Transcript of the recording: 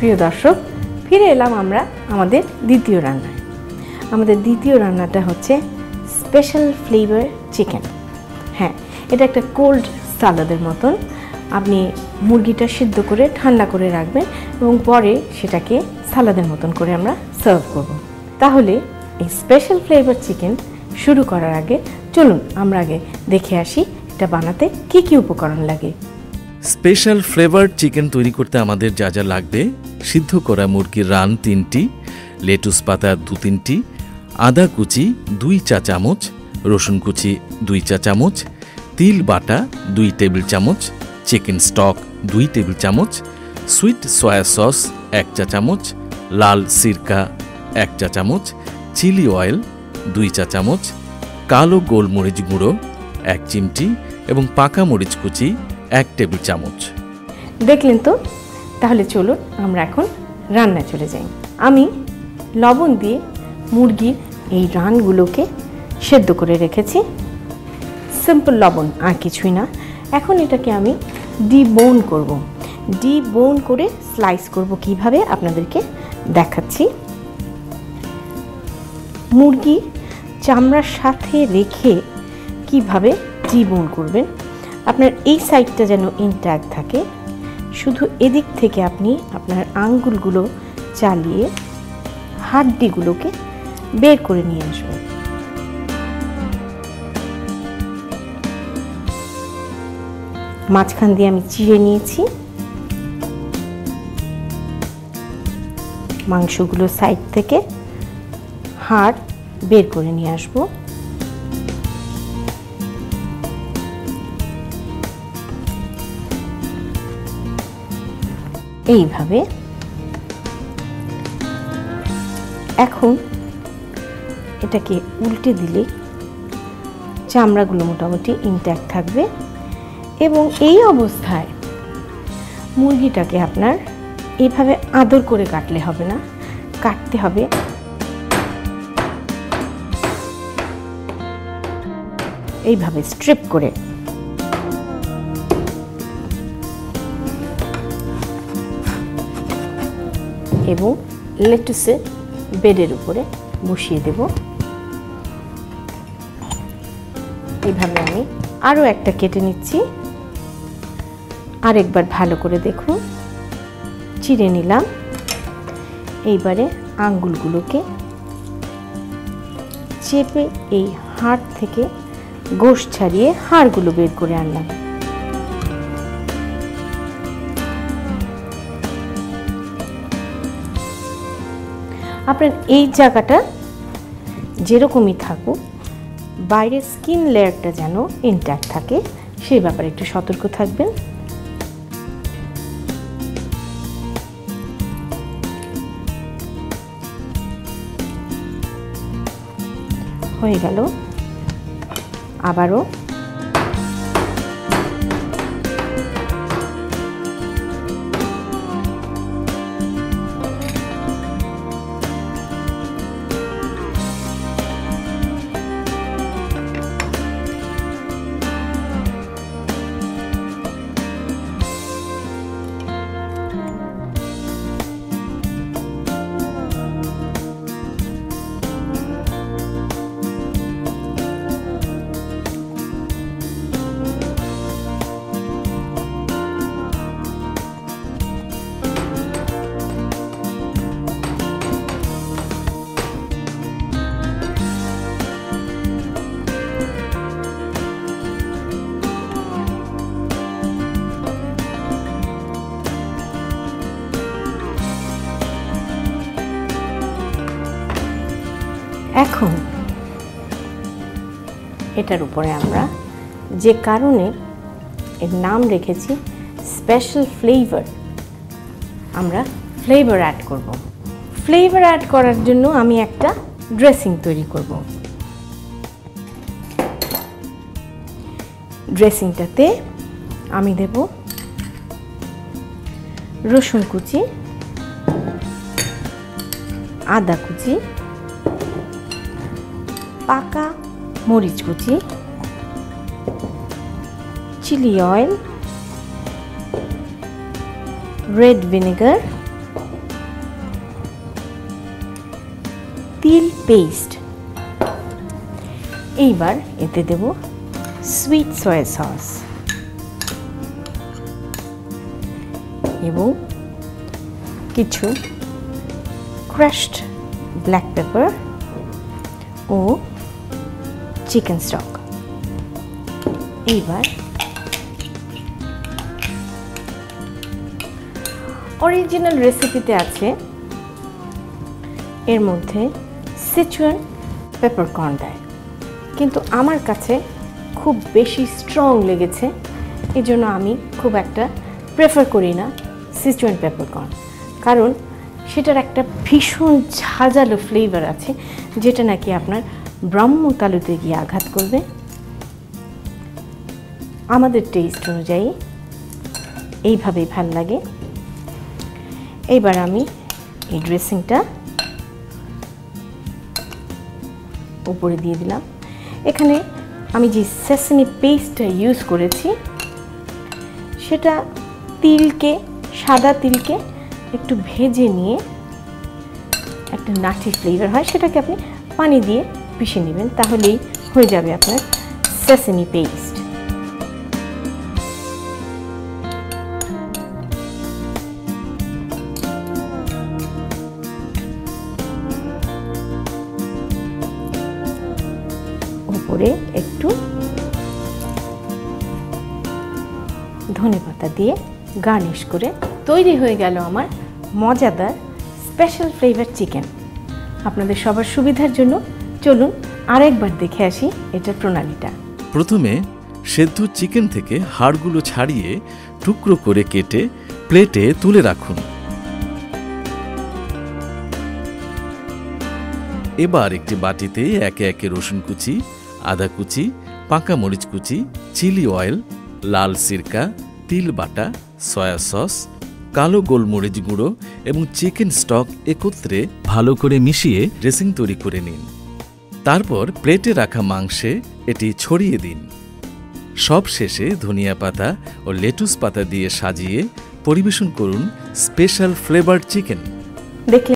প্রিয় দর্শক, ফিরে এলাম আমরা আমাদের দ্বিতীয় রান্নায়। আমাদের দ্বিতীয় রান্নাটা হচ্ছে স্পেশাল ফ্লেভার চিকেন। হ্যাঁ, এটা একটা কোল্ড সালাদের মতন। আপনি মুরগিটা সিদ্ধ করে ঠান্ডা করে রাখবেন এবং পরে সেটাকে সালাদের মতন করে আমরা সার্ভ করব। তাহলে এই স্পেশাল ফ্লেভার চিকেন শুরু করার আগে চলুন আমরা আগে দেখে আসি এটা বানাতে কি কি উপকরণ লাগে। স্পেশাল ফ্লেভার চিকেন তৈরি করতে আমাদের যা যা লাগবে: সিদ্ধ করা মুরগির রান 3টি, লেটুস পাতা 2-3টি, আদা কুচি 2 চা চামচ, রসুন কুচি 2 চা চামচ, তিল বাটা 2 টেবিল চামচ, চিকেন স্টক 2 টেবিল চামচ, সুইট সয়া সস 1 চা চামচ, লাল সিরকা 1 চা চামচ, চিলি অয়েল 2 চা চামচ, কালো গোলমরিচ গুঁড়ো 1 চিমটি এবং পাকা মরিচ কুচি 1 টেবিল চামচ। দেখলেন তো? তাহলে চলুন আমরা এখন রান্নায় চলে যাই। আমি লবণ দিয়ে মুরগির এই রানগুলোকে সেদ্ধ করে রেখেছি। সিম্পল লবণ, আর কিছুই না। এখন এটাকে আমি ডিবোন করব। ডিবোন করে স্লাইস করব কিভাবে আপনাদেরকে দেখাচ্ছি। মুরগি চামড়ার সাথে রেখে কিভাবে ডিবোন করবেন, আপনার এই সাইডটা যেন ইনট্যাক্ট থাকে, শুধু এদিক থেকে আপনি আপনার আঙ্গুলগুলো চালিয়ে হাড্ডিগুলোকে বের করে নিয়ে আসবেন। মাঝখান দিয়ে আমি চিড়ে নিয়েছি। মাংসগুলো সাইড থেকে হাড় বের করে নিয়ে আসবো। এইভাবে। এখন এটাকে উল্টে দিলে চামড়াগুলো মোটামুটি ইনট্যাক্ট থাকবে এবং এই অবস্থায় মুরগিটাকে আপনার এইভাবে আদর করে কাটলে হবে না, কাটতে হবে এইভাবে স্ট্রিপ করে। এবং লেটুসের বেডের উপরে বসিয়ে দেব। এইভাবে আমি আরও একটা কেটে নিচ্ছি। আরেকবার ভালো করে দেখুন, চিড়ে নিলাম। এইবারে আঙ্গুলগুলোকে চেপে এই হাড় থেকে গোশ ছাড়িয়ে হাড়গুলো বের করে আনলাম। আপনার এই জায়গাটা যেরকমই থাকুক, বাইরের স্কিন লেয়ারটা যেন ইনট্যাক্ট থাকে, সেই ব্যাপারে একটু সতর্ক থাকবেন। হয়ে গেল। আবারও এখন এটার উপরে আমরা যে কারণে এর নাম রেখেছি স্পেশাল ফ্লেভার, আমরা ফ্লেভার অ্যাড করব। ফ্লেভার অ্যাড করার জন্য আমি একটা ড্রেসিং তৈরি করব। ড্রেসিংটাতে আমি দেব রসুন কুচি, আদা কুচি, পাকা মরিচ কুচি, চিলি অয়েল, রেড ভিনেগার, তিল পেস্ট। এইবার এতে দেব সুইট সয়া সস এবং কিছু ক্রাশড ব্ল্যাক পেপার ও চিকেন স্টক। এইবার অরিজিনাল রেসিপিতে আছে এর মধ্যে সিচুয়ান পেপারকর্ন দেয়, কিন্তু আমার কাছে খুব বেশি স্ট্রং লেগেছে, এজন্য আমি খুব একটা প্রেফার করি না সিচুয়ান পেপারকর্ন, কারণ সেটার একটা ভীষণ ঝাঁঝালো ফ্লেভার আছে যেটা নাকি আপনার ব্রহ্মতালুতে গিয়ে আঘাত করবে। আমাদের টেস্ট অনুযায়ী এইভাবেই ভাল লাগে। এইবার আমি এই ড্রেসিংটা উপরে দিয়ে দিলাম। এখানে আমি যে সেসমি পেস্টটা ইউজ করেছি সেটা সাদা তিলকে একটু ভেজে নিয়ে একটা নাটি ফ্লেভার হয়, সেটাকে আপনি পানি দিয়ে পিষে নেবেন, তাহলেই হয়ে যাবে আপনার সেসমি পেস্ট। উপরে একটু ধনেপাতা দিয়ে গার্নিশ করে তৈরি হয়ে গেল আমার মজাদার স্পেশাল ফ্লেভার চিকেন। আপনাদের সবার সুবিধার জন্য চলুন আরেকবার দেখে আসি এটার প্রণালীটা। প্রথমে সেদ্ধ চিকেন থেকে হাড়গুলো ছাড়িয়ে টুকরো করে কেটে প্লেটে তুলে রাখুন। এবার একটি বাটিতে একে একে রসুন কুচি, আদা কুচি, পাকা মরিচ কুচি, চিলি অয়েল, লাল সিরকা, তিল বাটা, সয়া সস, কালো গোলমরিচ গুঁড়ো এবং চিকেন স্টক একত্রে ভালো করে মিশিয়ে ড্রেসিং তৈরি করে নিন। তারপর প্লেটে রাখা মাংসে এটি ছড়িয়ে দিন। সব শেষে ধনিয়া পাতা ও লেটুস পাতা দিয়ে সাজিয়ে পরিবেশন করুন স্পেশাল ফ্লেভারড চিকেন। দেখলে